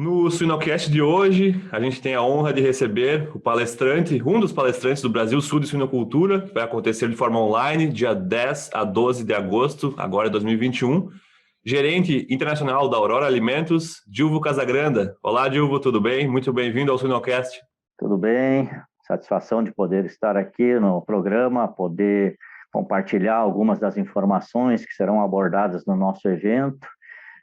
No Suinocast de hoje, a gente tem a honra de receber o palestrante, um dos palestrantes do Brasil Sul de Suinocultura, que vai acontecer de forma online, dia 10 a 12 de agosto, agora de 2021. Gerente internacional da Aurora Alimentos, Dilvo Casagranda. Olá, Dilvo, tudo bem? Muito bem-vindo ao Suinocast. Tudo bem, satisfação de poder estar aqui no programa, poder compartilhar algumas das informações que serão abordadas no nosso evento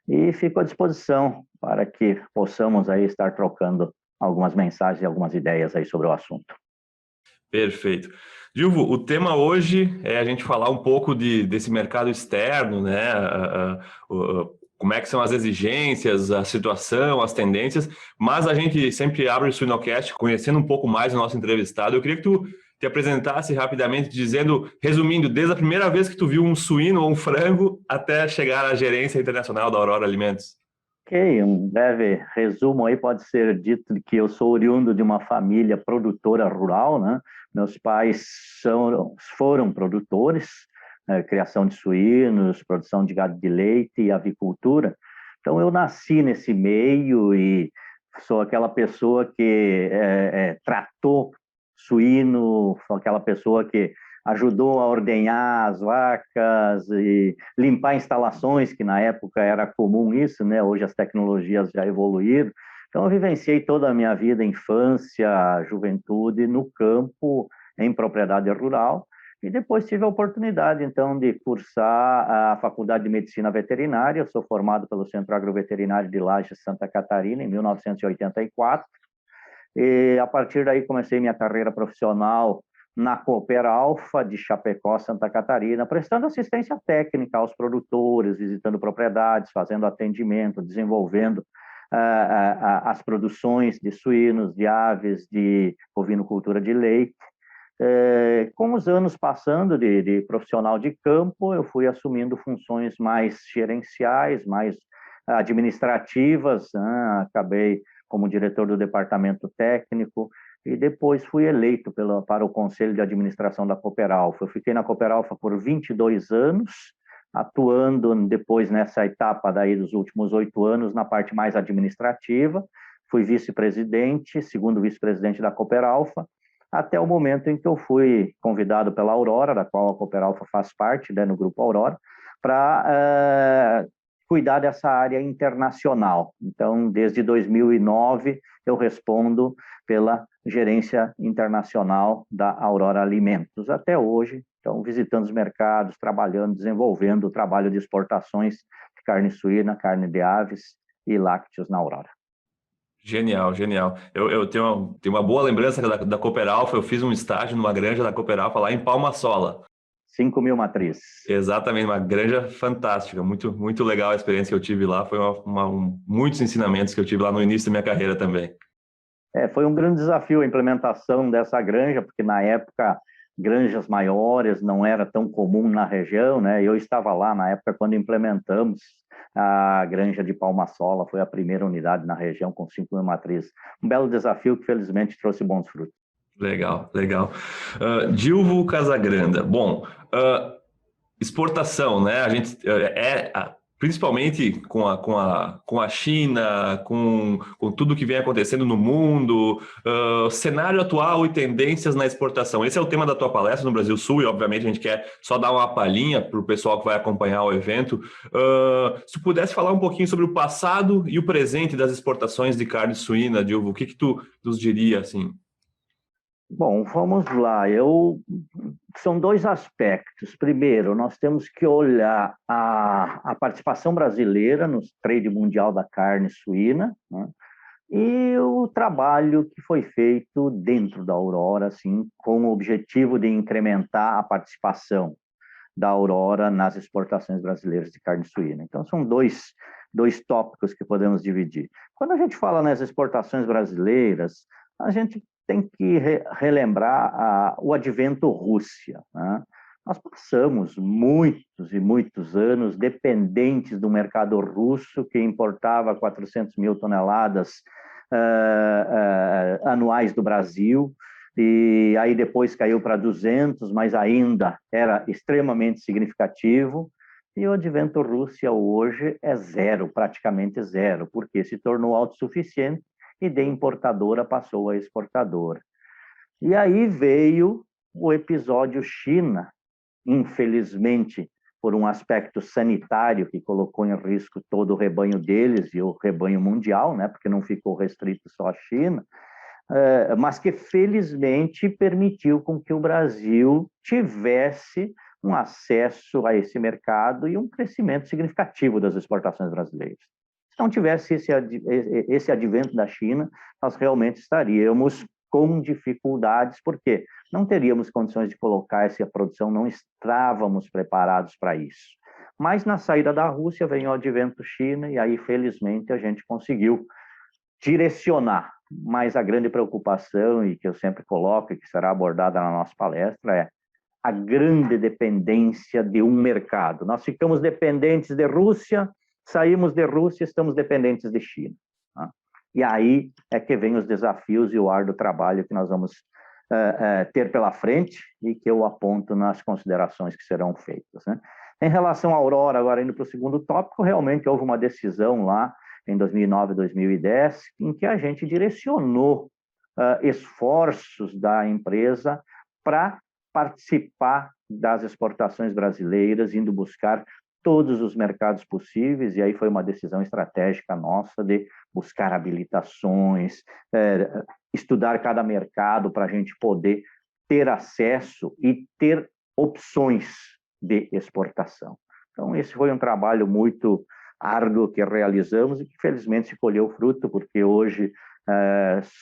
e fico à disposição para que possamos aí estar trocando algumas mensagens e algumas ideias aí sobre o assunto. Perfeito. Dilvo, o tema hoje é a gente falar um pouco desse mercado externo, né? Como é que são as exigências, a situação, as tendências, mas a gente sempre abre o Suinocast conhecendo um pouco mais o nosso entrevistado. Eu queria que tu te apresentasse rapidamente, resumindo, desde a primeira vez que tu viu um suíno ou um frango até chegar à gerência internacional da Aurora Alimentos. Ok, um breve resumo aí pode ser dito que eu sou oriundo de uma família produtora rural, né? Meus pais foram produtores, criação de suínos, produção de gado de leite e avicultura. Então eu nasci nesse meio e sou aquela pessoa que tratou suíno, sou aquela pessoa que ajudou a ordenhar as vacas e limpar instalações, que na época era comum isso, né? Hoje as tecnologias já evoluíram. Então, eu vivenciei toda a minha vida, infância, juventude, no campo, em propriedade rural, e depois tive a oportunidade, então, de cursar a Faculdade de Medicina Veterinária. Eu sou formado pelo Centro Agroveterinário de Lages, Santa Catarina, em 1984, e a partir daí comecei minha carreira profissional na Cooper Alpha de Chapecó, Santa Catarina, prestando assistência técnica aos produtores, visitando propriedades, fazendo atendimento, desenvolvendo as produções de suínos, de aves, de ovinocultura de leite. Com os anos passando de profissional de campo, eu fui assumindo funções mais gerenciais, mais administrativas, né? Acabei como diretor do departamento técnico, e depois fui eleito para o Conselho de Administração da Cooper Alpha. Eu fiquei na Cooper Alpha por 22 anos, atuando depois nessa etapa daí dos últimos 8 anos na parte mais administrativa. Fui vice-presidente, segundo vice-presidente da Cooper Alpha, até o momento em que eu fui convidado pela Aurora, da qual a Cooper Alpha faz parte, né, no Grupo Aurora, para cuidar dessa área internacional. Então, desde 2009, eu respondo pela gerência internacional da Aurora Alimentos. Até hoje, então, visitando os mercados, trabalhando, desenvolvendo o trabalho de exportações de carne suína, carne de aves e lácteos na Aurora. Genial, genial. Eu tenho uma boa lembrança da Cooper Alpha. Eu fiz um estágio numa granja da Cooper Alpha lá em Palma-Sola. 5.000 matrizes. Exatamente, uma granja fantástica, muito, muito legal a experiência que eu tive lá, foi muitos ensinamentos que eu tive lá no início da minha carreira também. Foi um grande desafio a implementação dessa granja, porque na época granjas maiores não era tão comum na região, né? Eu estava lá na época quando implementamos a granja de Palma-Sola, foi a primeira unidade na região com 5.000 matrizes. Um belo desafio que felizmente trouxe bons frutos. Legal, legal. Dilvo Casagranda. Bom, exportação, né? A gente principalmente com a China, com tudo que vem acontecendo no mundo, cenário atual e tendências na exportação. Esse é o tema da tua palestra no Brasil Sul e, obviamente, a gente quer só dar uma palhinha para o pessoal que vai acompanhar o evento. Se tu pudesse falar um pouquinho sobre o passado e o presente das exportações de carne suína, Dilvo, o que tu nos diria, assim? Bom, vamos lá. São dois aspectos. Primeiro, nós temos que olhar a participação brasileira no trade mundial da carne suína, né? E o trabalho que foi feito dentro da Aurora, assim, com o objetivo de incrementar a participação da Aurora nas exportações brasileiras de carne suína. Então, são dois tópicos que podemos dividir. Quando a gente fala nas exportações brasileiras, a gente tem que relembrar o advento Rússia, né? Nós passamos muitos e muitos anos dependentes do mercado russo, que importava 400.000 toneladas anuais do Brasil, e aí depois caiu para 200, mas ainda era extremamente significativo. E o advento Rússia hoje é zero, praticamente zero, porque se tornou autossuficiente e de importadora passou a exportadora. E aí veio o episódio China, infelizmente, por um aspecto sanitário que colocou em risco todo o rebanho deles e o rebanho mundial, né, porque não ficou restrito só à China, mas que felizmente permitiu com que o Brasil tivesse um acesso a esse mercado e um crescimento significativo das exportações brasileiras. Se não tivesse esse advento da China, nós realmente estaríamos com dificuldades, porque não teríamos condições de colocar essa produção, não estávamos preparados para isso. Mas na saída da Rússia vem o advento China e aí, felizmente, a gente conseguiu direcionar. Mas a grande preocupação, e que eu sempre coloco e que será abordada na nossa palestra, é a grande dependência de um mercado. Nós ficamos dependentes de Rússia, saímos de Rússia, estamos dependentes de China. Tá? E aí é que vem os desafios e o árduo trabalho que nós vamos ter pela frente e que eu aponto nas considerações que serão feitas. Né? Em relação à Aurora, agora indo para o segundo tópico, realmente houve uma decisão lá em 2009, 2010, em que a gente direcionou esforços da empresa para participar das exportações brasileiras, indo buscar todos os mercados possíveis, e aí foi uma decisão estratégica nossa de buscar habilitações, estudar cada mercado para a gente poder ter acesso e ter opções de exportação. Então, esse foi um trabalho muito árduo que realizamos e que, felizmente, se colheu fruto, porque hoje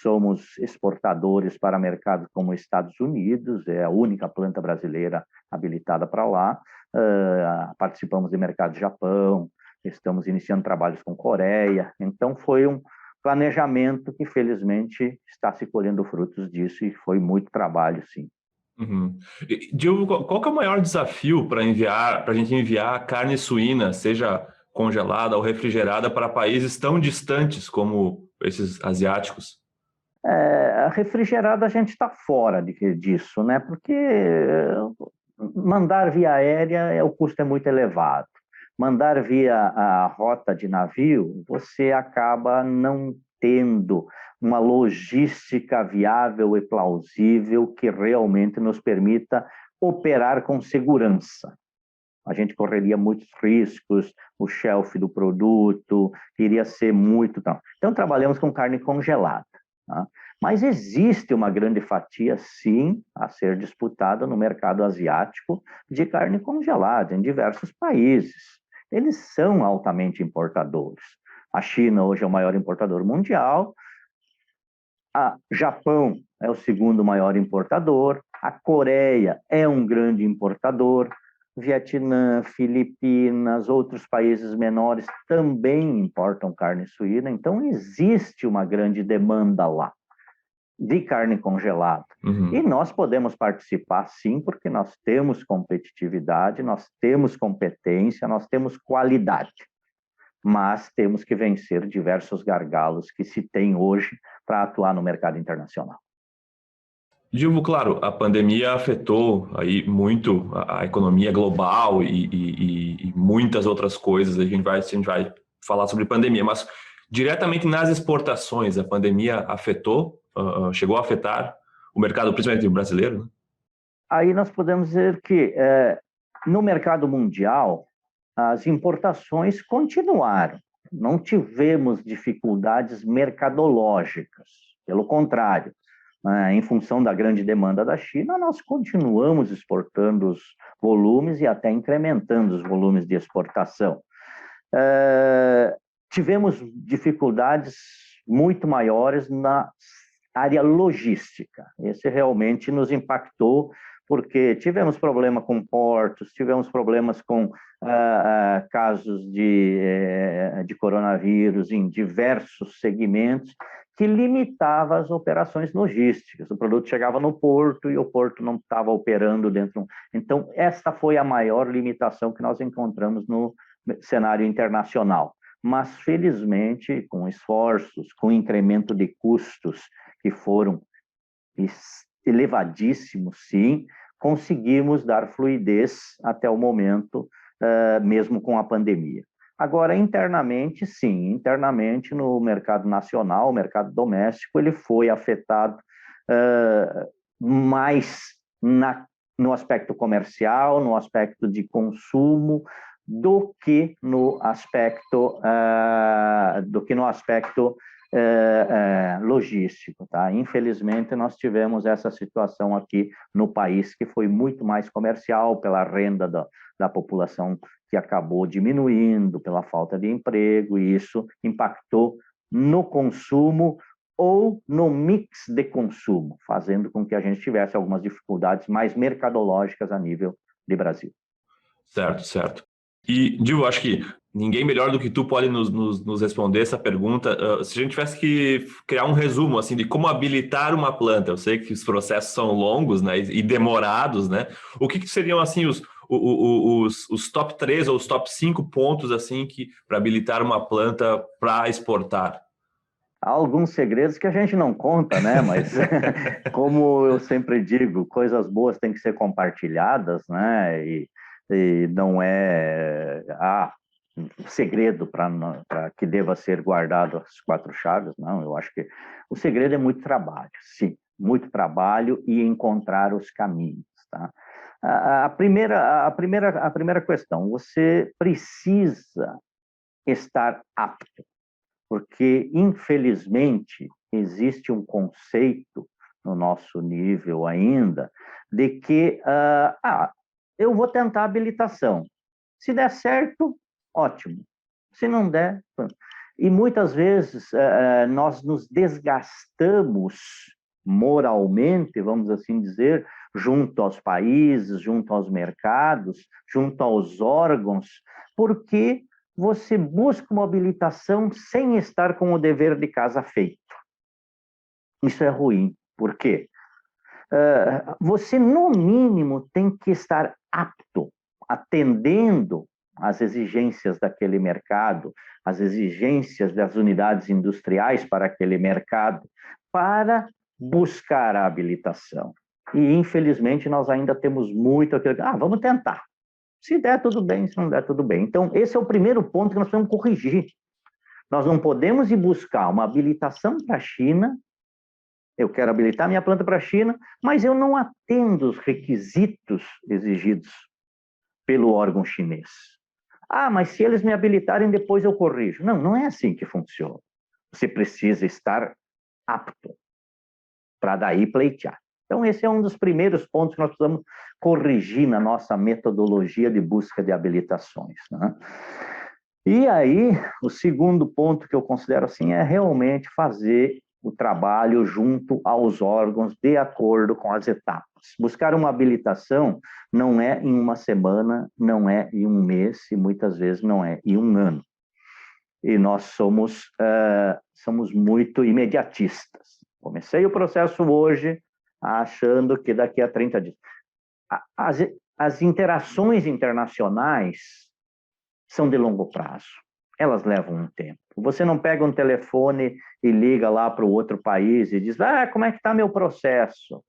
somos exportadores para mercados como Estados Unidos, é a única planta brasileira habilitada para lá, participamos de mercado do Japão, estamos iniciando trabalhos com Coreia, então foi um planejamento que, felizmente, está se colhendo frutos disso e foi muito trabalho, sim. Uhum. Diogo, qual que é o maior desafio para a gente enviar carne suína, seja congelada ou refrigerada, para países tão distantes como esses asiáticos? A refrigerada a gente está fora disso, né? Porque mandar via aérea, o custo é muito elevado. Mandar via a rota de navio, você acaba não tendo uma logística viável e plausível que realmente nos permita operar com segurança. A gente correria muitos riscos, o shelf do produto iria ser muito... Então, trabalhamos com carne congelada. Tá? Mas existe uma grande fatia, sim, a ser disputada no mercado asiático de carne congelada em diversos países. Eles são altamente importadores. A China hoje é o maior importador mundial, o Japão é o segundo maior importador, a Coreia é um grande importador, Vietnã, Filipinas, outros países menores também importam carne suína, então existe uma grande demanda lá de carne congelada. Uhum. E nós podemos participar sim, porque nós temos competitividade, nós temos competência, nós temos qualidade. Mas temos que vencer diversos gargalos que se tem hoje para atuar no mercado internacional. Gilvo, claro, a pandemia afetou aí muito a economia global e muitas outras coisas. A gente vai falar sobre pandemia, mas diretamente nas exportações, a pandemia afetou, chegou a afetar o mercado, principalmente brasileiro? Né? Aí nós podemos dizer que no mercado mundial, as importações continuaram. Não tivemos dificuldades mercadológicas, pelo contrário. Em função da grande demanda da China, nós continuamos exportando os volumes e até incrementando os volumes de exportação. Tivemos dificuldades muito maiores na área logística. Esse realmente nos impactou, porque tivemos problema com portos, tivemos problemas com casos de coronavírus em diversos segmentos, que limitava as operações logísticas. O produto chegava no porto e o porto não estava operando dentro. Então, esta foi a maior limitação que nós encontramos no cenário internacional. Mas, felizmente, com esforços, com incremento de custos que foram elevadíssimos, sim, conseguimos dar fluidez até o momento mesmo com a pandemia. Agora, internamente, sim, internamente no mercado nacional, o mercado doméstico, ele foi afetado mais no aspecto comercial, no aspecto de consumo, do que no aspecto logístico, tá? Infelizmente, nós tivemos essa situação aqui no país que foi muito mais comercial pela renda da população que acabou diminuindo, pela falta de emprego, e isso impactou no consumo ou no mix de consumo, fazendo com que a gente tivesse algumas dificuldades mais mercadológicas a nível de Brasil. Certo, certo. E, Gil, acho que ninguém melhor do que tu pode nos responder essa pergunta. Se a gente tivesse que criar um resumo assim de como habilitar uma planta, eu sei que os processos são longos, né, e demorados, né? O que seriam assim os top 3 ou os top 5 pontos assim que para habilitar uma planta para exportar? Há alguns segredos que a gente não conta, né? Mas como eu sempre digo, coisas boas têm que ser compartilhadas, né? E não é segredo para que deva ser guardado as 4 chaves, não. Eu acho que o segredo é muito trabalho, sim, muito trabalho e encontrar os caminhos, tá? A primeira questão, você precisa estar apto, porque, infelizmente, existe um conceito no nosso nível ainda de que eu vou tentar habilitação. Se der certo, ótimo. Se não der... E muitas vezes nós nos desgastamos moralmente, vamos assim dizer, junto aos países, junto aos mercados, junto aos órgãos, porque você busca uma habilitação sem estar com o dever de casa feito. Isso é ruim. Por quê? Você, no mínimo, tem que estar apto, atendendo às exigências daquele mercado, às exigências das unidades industriais para aquele mercado, para buscar a habilitação. E, infelizmente, nós ainda temos muito aquilo. Vamos tentar. Se der, tudo bem. Se não der, tudo bem. Então, esse é o primeiro ponto que nós precisamos corrigir. Nós não podemos ir buscar uma habilitação para a China. Eu quero habilitar minha planta para a China, mas eu não atendo os requisitos exigidos pelo órgão chinês. Mas se eles me habilitarem, depois eu corrijo. Não, não é assim que funciona. Você precisa estar apto para daí pleitear. Então, esse é um dos primeiros pontos que nós precisamos corrigir na nossa metodologia de busca de habilitações, né? E aí, o segundo ponto que eu considero assim é realmente fazer o trabalho junto aos órgãos de acordo com as etapas. Buscar uma habilitação não é em uma semana, não é em um mês e muitas vezes não é em um ano. E nós somos muito imediatistas. Comecei o processo hoje, achando que daqui a 30 dias. As interações internacionais são de longo prazo. Elas levam um tempo. Você não pega um telefone e liga lá para o outro país e diz, como é que está meu processo?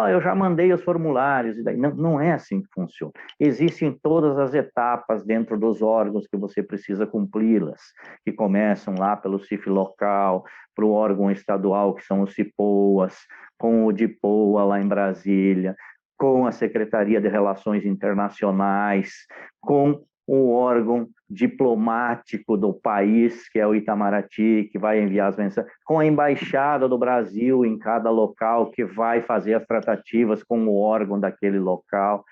Eu já mandei os formulários. Não é assim que funciona. Existem todas as etapas dentro dos órgãos que você precisa cumpri-las, que começam lá pelo CIF local, para o órgão estadual, que são os CIPOAs, com o DIPOA lá em Brasília, com a Secretaria de Relações Internacionais, com o órgão diplomático do país, que é o Itamaraty, que vai enviar as mensagens, com a Embaixada do Brasil em cada local, que vai fazer as tratativas com o órgão daquele local.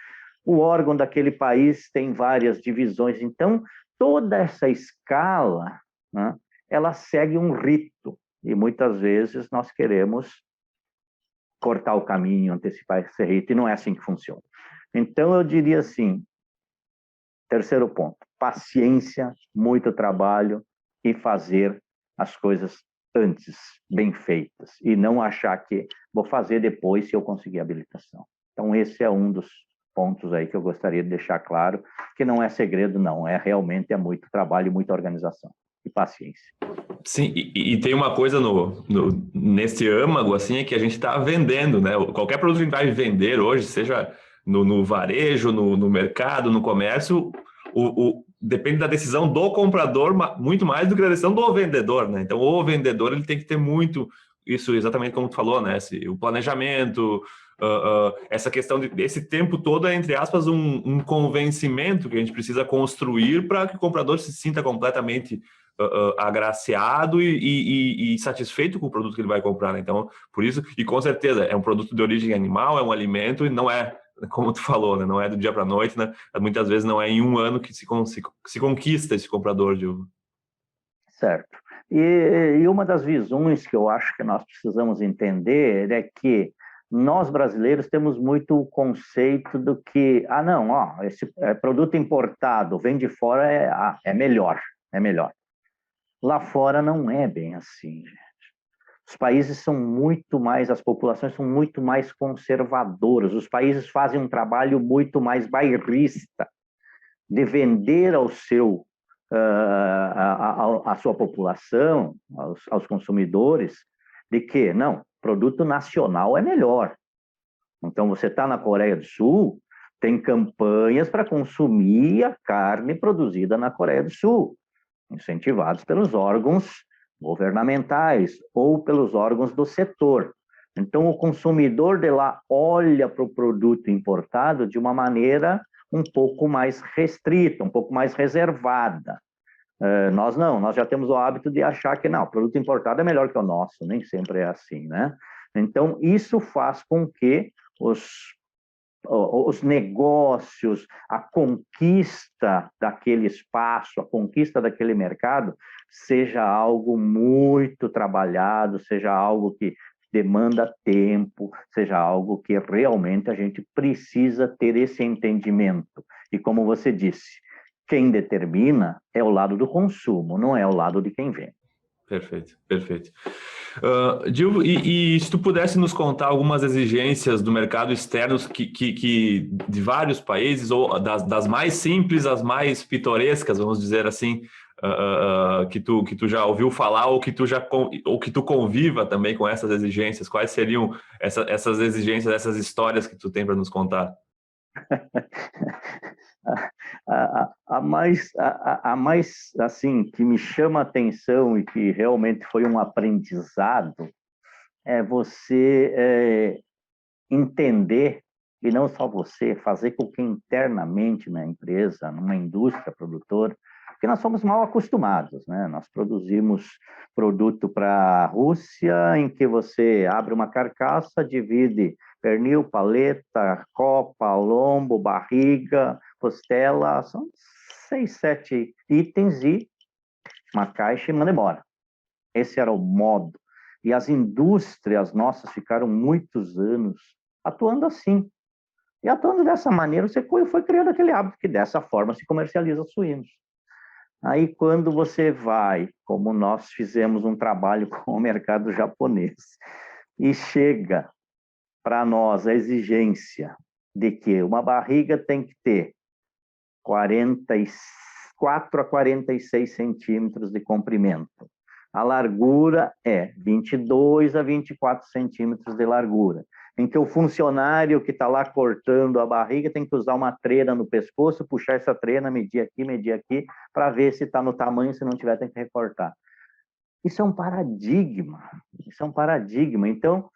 O órgão daquele país tem várias divisões. Então, toda essa escala, né, ela segue um rito. E muitas vezes nós queremos cortar o caminho, antecipar esse rito, e não é assim que funciona. Então, eu diria assim, terceiro ponto, paciência, muito trabalho e fazer as coisas antes, bem feitas, e não achar que vou fazer depois se eu conseguir habilitação. Então, esse é um dos pontos aí que eu gostaria de deixar claro, que não é segredo, não, realmente muito trabalho, muita organização e paciência. Sim, e tem uma coisa nesse âmago, assim, é que a gente está vendendo, né? Qualquer produto que a gente vai vender hoje, seja no varejo, no mercado, no comércio, depende da decisão do comprador muito mais do que da decisão do vendedor, né? Então, o vendedor ele tem que ter muito isso, exatamente como tu falou, né? O planejamento, essa questão desse tempo todo é, entre aspas, um convencimento que a gente precisa construir para que o comprador se sinta completamente agraciado e satisfeito com o produto que ele vai comprar, né? Então, por isso, e com certeza, é um produto de origem animal, é um alimento e não é, como tu falou, né? Não é do dia para a noite, né? Muitas vezes não é em um ano que se conquista esse comprador de uva. Certo. E uma das visões que eu acho que nós precisamos entender é que nós brasileiros temos muito o conceito do que, não, ó, esse produto importado vem de fora é melhor, é melhor. Lá fora não é bem assim, gente. Os países são muito mais, as populações são muito mais conservadoras, os países fazem um trabalho muito mais bairrista de vender ao seu a sua população, aos consumidores, de que, não, produto nacional é melhor. Então, você está na Coreia do Sul, tem campanhas para consumir a carne produzida na Coreia do Sul, incentivados pelos órgãos governamentais ou pelos órgãos do setor. Então, o consumidor de lá olha para o produto importado de uma maneira um pouco mais restrita, um pouco mais reservada. Nós não, nós já temos o hábito de achar que não, o produto importado é melhor que o nosso, nem sempre é assim, né? Então, isso faz com que os negócios, a conquista daquele espaço, a conquista daquele mercado, seja algo muito trabalhado, seja algo que demanda tempo, seja algo que realmente a gente precisa ter esse entendimento. E como você disse, quem determina é o lado do consumo, não é o lado de quem vende. Perfeito, perfeito. Dilvo, e se tu pudesse nos contar algumas exigências do mercado externo que de vários países, ou das mais simples às mais pitorescas, vamos dizer assim, que tu já ouviu falar ou que tu conviva também com essas exigências, quais seriam essas exigências, essas histórias que tu tem para nos contar? A mais assim que me chama a atenção e que realmente foi um aprendizado é você entender, e não só você, fazer com que internamente na empresa, numa indústria produtora, porque nós somos mal acostumados, né? Nós produzimos produto para a Rússia, em que você abre uma carcaça, divide pernil, paleta, copa, lombo, barriga, costela, são 6, 7 itens e uma caixa e manda embora. Esse era o modo. E as indústrias nossas ficaram muitos anos atuando assim. E atuando dessa maneira, você foi criando aquele hábito que dessa forma se comercializa suínos. Aí, quando você vai, como nós fizemos um trabalho com o mercado japonês, e chega para nós a exigência de que uma barriga tem que ter 44 a 46 centímetros de comprimento. A largura é 22 a 24 centímetros de largura, em que o funcionário que está lá cortando a barriga tem que usar uma trena no pescoço, puxar essa trena, medir aqui, para ver se está no tamanho, se não tiver, tem que recortar. Isso é um paradigma, Então,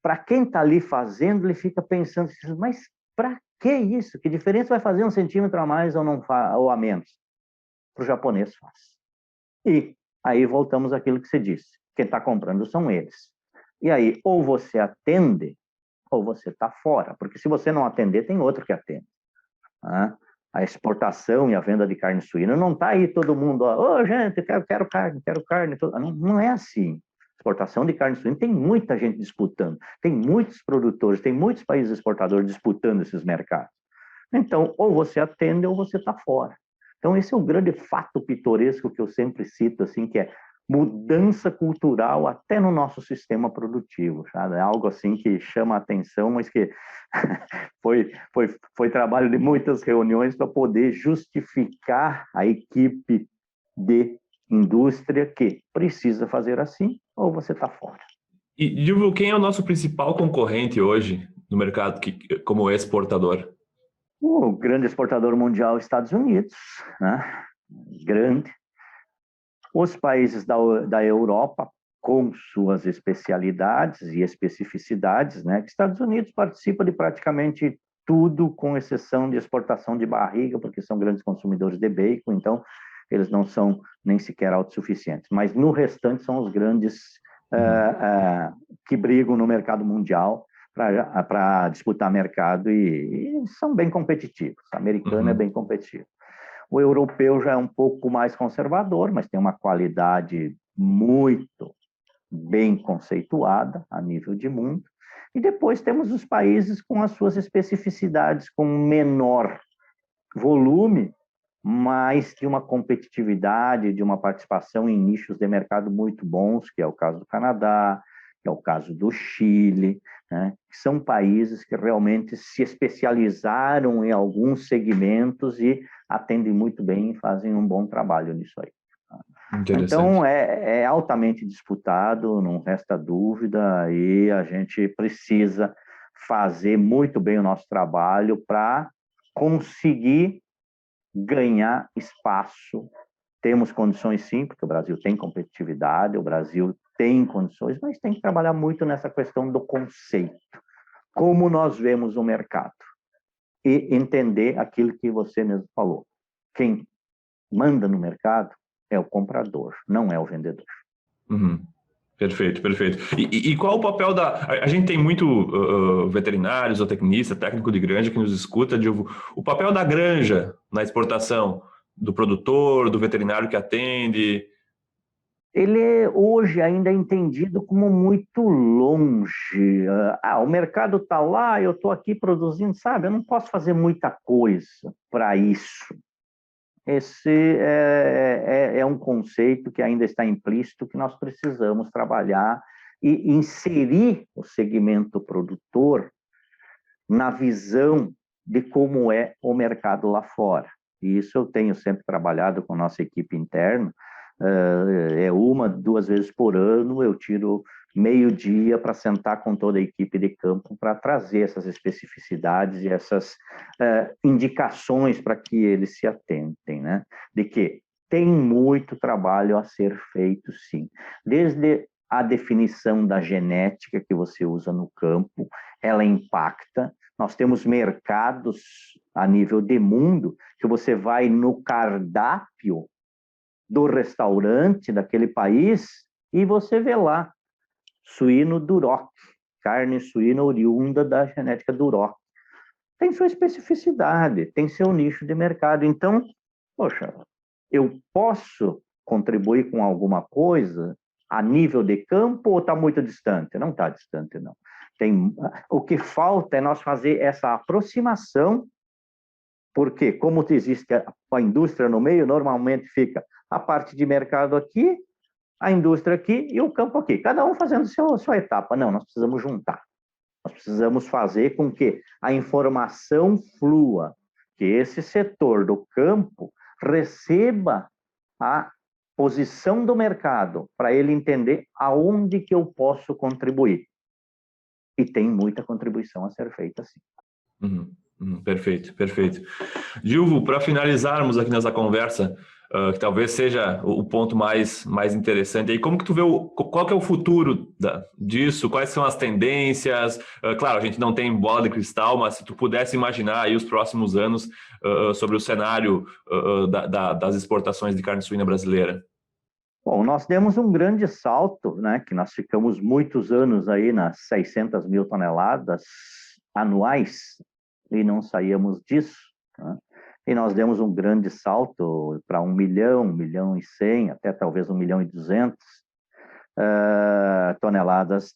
para quem está ali fazendo, ele fica pensando, mas para que isso? Que diferença vai fazer 1 centímetro a mais ou a menos? Para o japonês faz. E aí voltamos àquilo que você disse. Quem está comprando são eles. E aí, ou você atende, ou você está fora. Porque se você não atender, tem outro que atende. A exportação e a venda de carne suína não está aí todo mundo, gente, quero carne. Não é assim. Exportação de carne suína tem muita gente disputando. Tem muitos produtores, tem muitos países exportadores disputando esses mercados. Então, ou você atende ou você está fora. Então, esse é o grande fato pitoresco que eu sempre cito, assim, que é mudança cultural até no nosso sistema produtivo, sabe? É algo assim que chama a atenção, mas que foi trabalho de muitas reuniões para poder justificar a equipe de indústria que precisa fazer assim, ou você está fora. E, Dilvio, quem é o nosso principal concorrente hoje no mercado como exportador? O grande exportador mundial é os Estados Unidos, né? Grande. Os países da Europa, com suas especialidades e especificidades, né? Estados Unidos participa de praticamente tudo, com exceção de exportação de barriga, porque são grandes consumidores de bacon, então eles não são nem sequer autossuficientes. Mas no restante são os grandes que brigam no mercado mundial para disputar mercado e são bem competitivos. O americano é bem competitivo. O europeu já é um pouco mais conservador, mas tem uma qualidade muito bem conceituada a nível de mundo. E depois temos os países com as suas especificidades, com menor volume, mas de uma competitividade, de uma participação em nichos de mercado muito bons, que é o caso do Canadá, que é o caso do Chile, né? Que são países que realmente se especializaram em alguns segmentos e atendem muito bem e fazem um bom trabalho nisso aí. Então, é altamente disputado, não resta dúvida, e a gente precisa fazer muito bem o nosso trabalho para conseguir ganhar espaço. Temos condições sim, porque o Brasil tem competitividade, o Brasil tem condições, mas tem que trabalhar muito nessa questão do conceito. Como nós vemos o mercado. E entender aquilo que você mesmo falou. Quem manda no mercado é o comprador, não é o vendedor. Perfeito, perfeito. E qual o papel da... A gente tem muito veterinários ou tecnista, técnico de granja que nos escuta, Dilvo. O papel da granja na exportação, do produtor, do veterinário que atende... Ele hoje ainda é entendido como muito longe. O mercado está lá, eu estou aqui produzindo, sabe? Eu não posso fazer muita coisa para isso. Esse é um conceito que ainda está implícito, que nós precisamos trabalhar e inserir o segmento produtor na visão de como é o mercado lá fora. E isso eu tenho sempre trabalhado com a nossa equipe interna. Duas vezes por ano, eu tiro meio-dia para sentar com toda a equipe de campo para trazer essas especificidades e essas indicações para que eles se atentem, né? De que tem muito trabalho a ser feito, sim. Desde a definição da genética que você usa no campo, ela impacta. Nós temos mercados a nível de mundo que você vai no cardápio do restaurante daquele país e você vê lá suíno Duroc, carne suína oriunda da genética Duroc. Tem sua especificidade, tem seu nicho de mercado. Então, poxa, eu posso contribuir com alguma coisa a nível de campo ou está muito distante? Não está distante, não. O que falta é nós fazer essa aproximação, porque como existe a indústria no meio, normalmente fica a parte de mercado aqui, a indústria aqui e o campo aqui. Cada um fazendo sua etapa. Não, nós precisamos juntar. Nós precisamos fazer com que a informação flua, que esse setor do campo receba a posição do mercado para ele entender aonde que eu posso contribuir. E tem muita contribuição a ser feita, sim. Perfeito, perfeito. Dilvo, para finalizarmos aqui nessa conversa, que talvez seja o ponto mais interessante aí, como que tu vê, qual que é o futuro disso, quais são as tendências? Claro, a gente não tem bola de cristal, mas se tu pudesse imaginar aí os próximos anos sobre o cenário das exportações de carne suína brasileira. Bom, nós demos um grande salto, né, que nós ficamos muitos anos aí nas 600 mil toneladas anuais e não saíamos disso, né? E nós demos um grande salto para 1 milhão, 1 milhão e 100, até talvez 1 milhão e 200 toneladas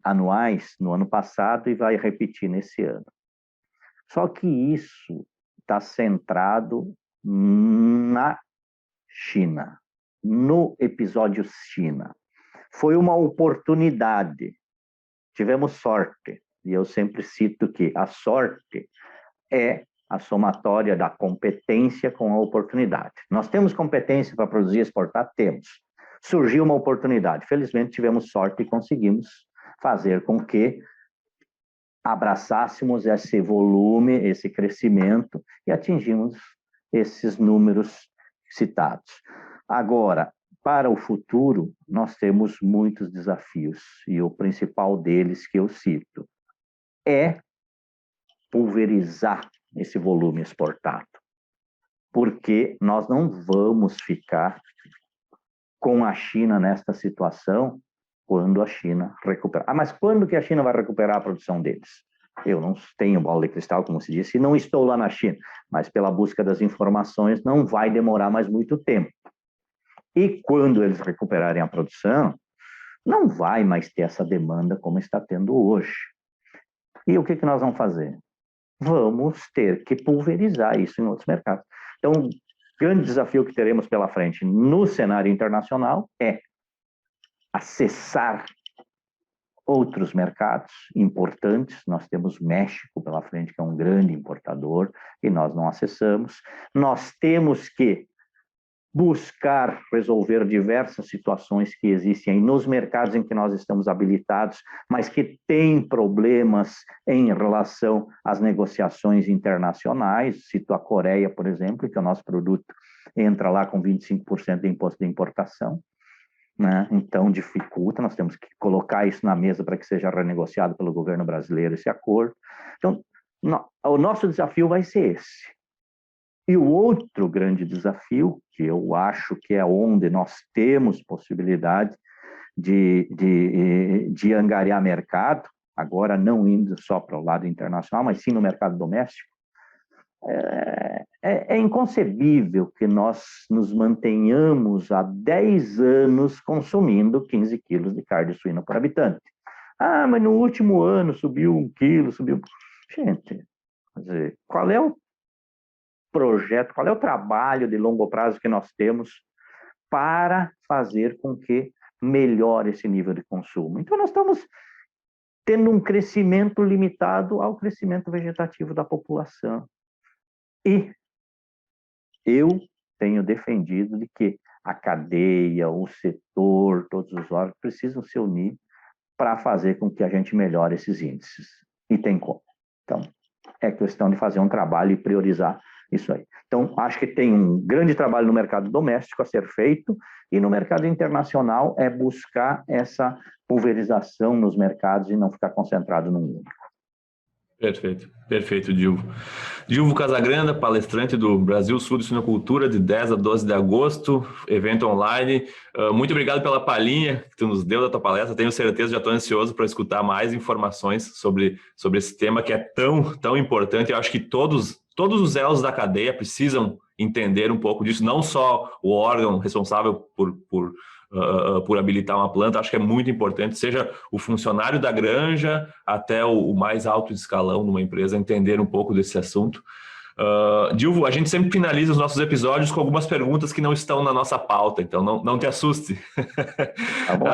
anuais no ano passado e vai repetir nesse ano. Só que isso está centrado na China, no episódio China. Foi uma oportunidade, tivemos sorte, e eu sempre cito que a sorte é a somatória da competência com a oportunidade. Nós temos competência para produzir e exportar? Temos. Surgiu uma oportunidade. Felizmente, tivemos sorte e conseguimos fazer com que abraçássemos esse volume, esse crescimento e atingimos esses números citados. Agora, para o futuro, nós temos muitos desafios e o principal deles que eu cito é pulverizar esse volume exportado, porque nós não vamos ficar com a China nesta situação quando a China recuperar. Mas quando que a China vai recuperar a produção deles? Eu não tenho bola de cristal, como se disse, e não estou lá na China, mas pela busca das informações não vai demorar mais muito tempo. E quando eles recuperarem a produção, não vai mais ter essa demanda como está tendo hoje. E o que nós vamos fazer? Vamos ter que pulverizar isso em outros mercados. Então, o grande desafio que teremos pela frente no cenário internacional é acessar outros mercados importantes. Nós temos México pela frente, que é um grande importador, e nós não acessamos. Nós temos que buscar resolver diversas situações que existem nos mercados em que nós estamos habilitados, mas que têm problemas em relação às negociações internacionais. Cito a Coreia, por exemplo, que o nosso produto entra lá com 25% de imposto de importação, né? Então dificulta, nós temos que colocar isso na mesa para que seja renegociado pelo governo brasileiro esse acordo. Então, o nosso desafio vai ser esse. E o outro grande desafio, que eu acho que é onde nós temos possibilidade de angariar mercado, agora não indo só para o lado internacional, mas sim no mercado doméstico, é inconcebível que nós nos mantenhamos há 10 anos consumindo 15 quilos de carne suína por habitante. Ah, mas no último ano subiu 1 quilo, subiu... Gente, quer dizer, qual é o projeto, qual é o trabalho de longo prazo que nós temos para fazer com que melhore esse nível de consumo? Então, nós estamos tendo um crescimento limitado ao crescimento vegetativo da população. E eu tenho defendido de que a cadeia, o setor, todos os órgãos precisam se unir para fazer com que a gente melhore esses índices. E tem como. Então, é questão de fazer um trabalho e priorizar isso aí. Então, acho que tem um grande trabalho no mercado doméstico a ser feito e no mercado internacional é buscar essa pulverização nos mercados e não ficar concentrado num único. Perfeito, perfeito, Dilvo. Dilvo Casagrande, palestrante do Brasil Sul de Suinocultura, de 10 a 12 de agosto, evento online. Muito obrigado pela palhinha que tu nos deu da tua palestra. Tenho certeza, já estou ansioso para escutar mais informações sobre esse tema que é tão importante. Eu acho que todos os elos da cadeia precisam entender um pouco disso, não só o órgão responsável por habilitar uma planta. Acho que é muito importante, seja o funcionário da granja até o mais alto escalão de uma empresa, entender um pouco desse assunto. Dilvo, a gente sempre finaliza os nossos episódios com algumas perguntas que não estão na nossa pauta, então não te assuste. Tá bom.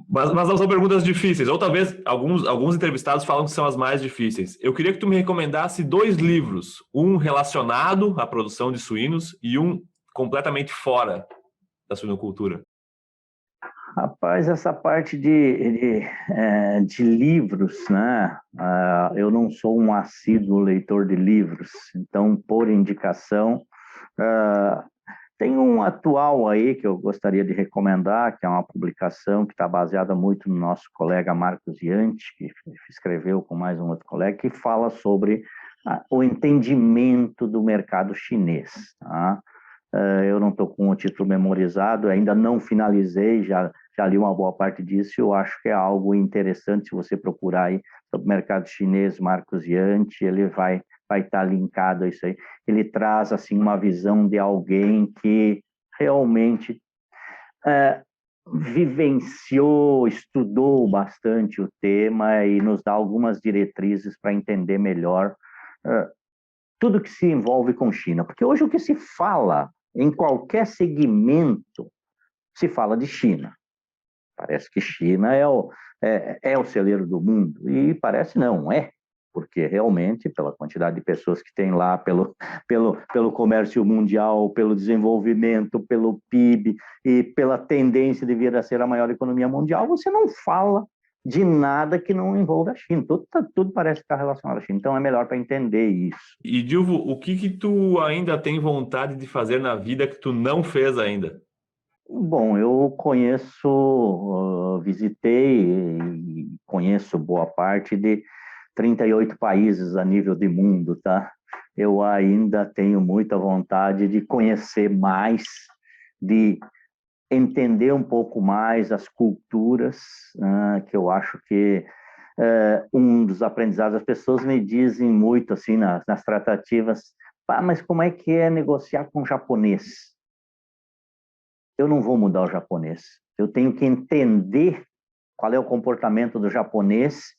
Mas não são perguntas difíceis, ou talvez alguns entrevistados falam que são as mais difíceis. Eu queria que tu me recomendasse 2 livros, um relacionado à produção de suínos e um completamente fora da suinocultura. Rapaz, essa parte de livros, né? Eu não sou um assíduo leitor de livros, então, por indicação, tem um atual aí que eu gostaria de recomendar, que é uma publicação que está baseada muito no nosso colega Marcos Yanti, que escreveu com mais um outro colega, que fala sobre o entendimento do mercado chinês, tá? Eu não estou com o título memorizado, ainda não finalizei, já li uma boa parte disso, e eu acho que é algo interessante se você procurar aí sobre o mercado chinês, Marcos Yanti, ele vai estar linkado a isso aí. Ele traz assim uma visão de alguém que realmente vivenciou, estudou bastante o tema e nos dá algumas diretrizes para entender melhor tudo que se envolve com China. Porque hoje o que se fala em qualquer segmento, se fala de China. Parece que China é o celeiro do mundo, e parece não é, porque realmente, pela quantidade de pessoas que tem lá, pelo comércio mundial, pelo desenvolvimento, pelo PIB e pela tendência de vir a ser a maior economia mundial, você não fala de nada que não envolva a China. Tudo parece estar relacionado à China, então é melhor para entender isso. E, Dilvo, o que que tu ainda tem vontade de fazer na vida que tu não fez ainda? Bom, eu conheço, visitei e conheço boa parte de 38 países a nível de mundo, tá? Eu ainda tenho muita vontade de conhecer mais, de entender um pouco mais as culturas, que eu acho que um dos aprendizados, as pessoas me dizem muito assim nas tratativas, mas como é que é negociar com o japonês? Eu não vou mudar o japonês. Eu tenho que entender qual é o comportamento do japonês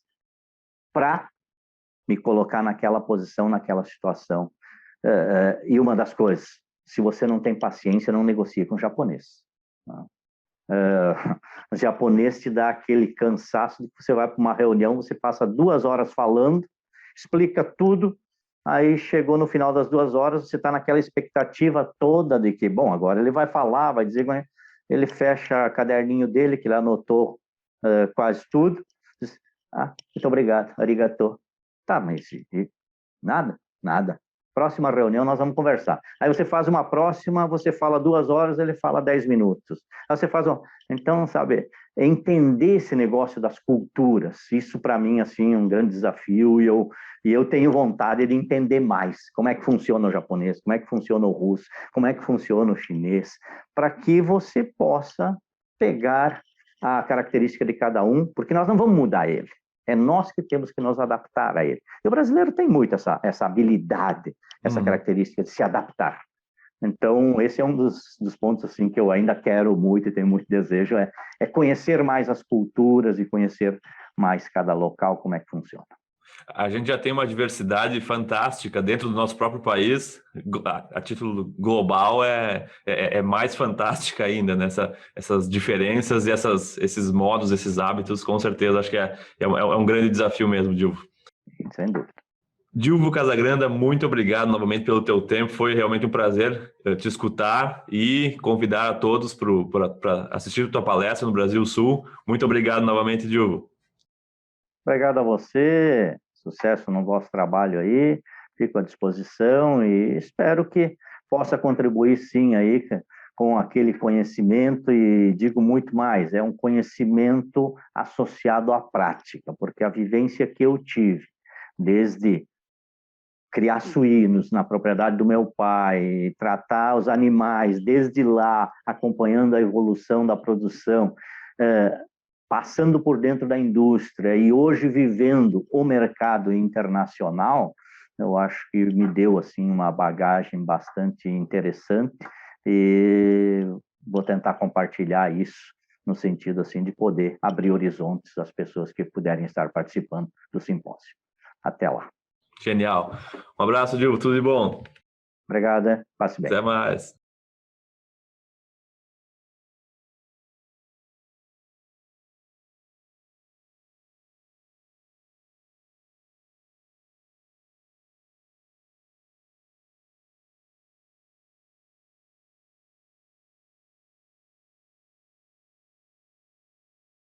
para me colocar naquela posição, naquela situação. E uma das coisas, se você não tem paciência, não negocie com o japonês. O japonês te dá aquele cansaço de que você vai para uma reunião, você passa 2 horas falando, explica tudo, aí chegou no final das 2 horas, você está naquela expectativa toda de que, bom, agora ele vai falar, vai dizer, ele fecha o caderninho dele, que ele anotou quase tudo, diz, muito obrigado, arigato. Tá, mas nada, nada. Próxima reunião nós vamos conversar. Aí você faz uma próxima, você fala 2 horas, ele fala 10 minutos. Aí você faz Então, sabe, entender esse negócio das culturas, isso para mim, assim, é um grande desafio e eu tenho vontade de entender mais como é que funciona o japonês, como é que funciona o russo, como é que funciona o chinês, para que você possa pegar a característica de cada um, porque nós não vamos mudar ele. É nós que temos que nos adaptar a ele. E o brasileiro tem muito essa habilidade, essa característica de se adaptar. Então, esse é um dos pontos assim, que eu ainda quero muito e tenho muito desejo, é conhecer mais as culturas e conhecer mais cada local, como é que funciona. A gente já tem uma diversidade fantástica dentro do nosso próprio país, a título global é mais fantástica ainda, né? Essas diferenças e esses modos, esses hábitos, com certeza, acho que é um grande desafio mesmo, Dilvo. Sem dúvida. Dilvo Casagranda, muito obrigado novamente pelo teu tempo, foi realmente um prazer te escutar e convidar a todos para assistir a tua palestra no Brasil Sul. Muito obrigado novamente, Dilvo. Obrigado a você, sucesso no vosso trabalho aí, fico à disposição e espero que possa contribuir sim aí com aquele conhecimento e digo muito mais, é um conhecimento associado à prática, porque a vivência que eu tive, desde criar suínos na propriedade do meu pai, tratar os animais desde lá, acompanhando a evolução da produção, passando por dentro da indústria e hoje vivendo o mercado internacional, eu acho que me deu assim uma bagagem bastante interessante e vou tentar compartilhar isso no sentido assim de poder abrir horizontes às pessoas que puderem estar participando do simpósio. Até lá. Genial. Um abraço, Dilvo, tudo de bom. Obrigado, passe bem. Até mais.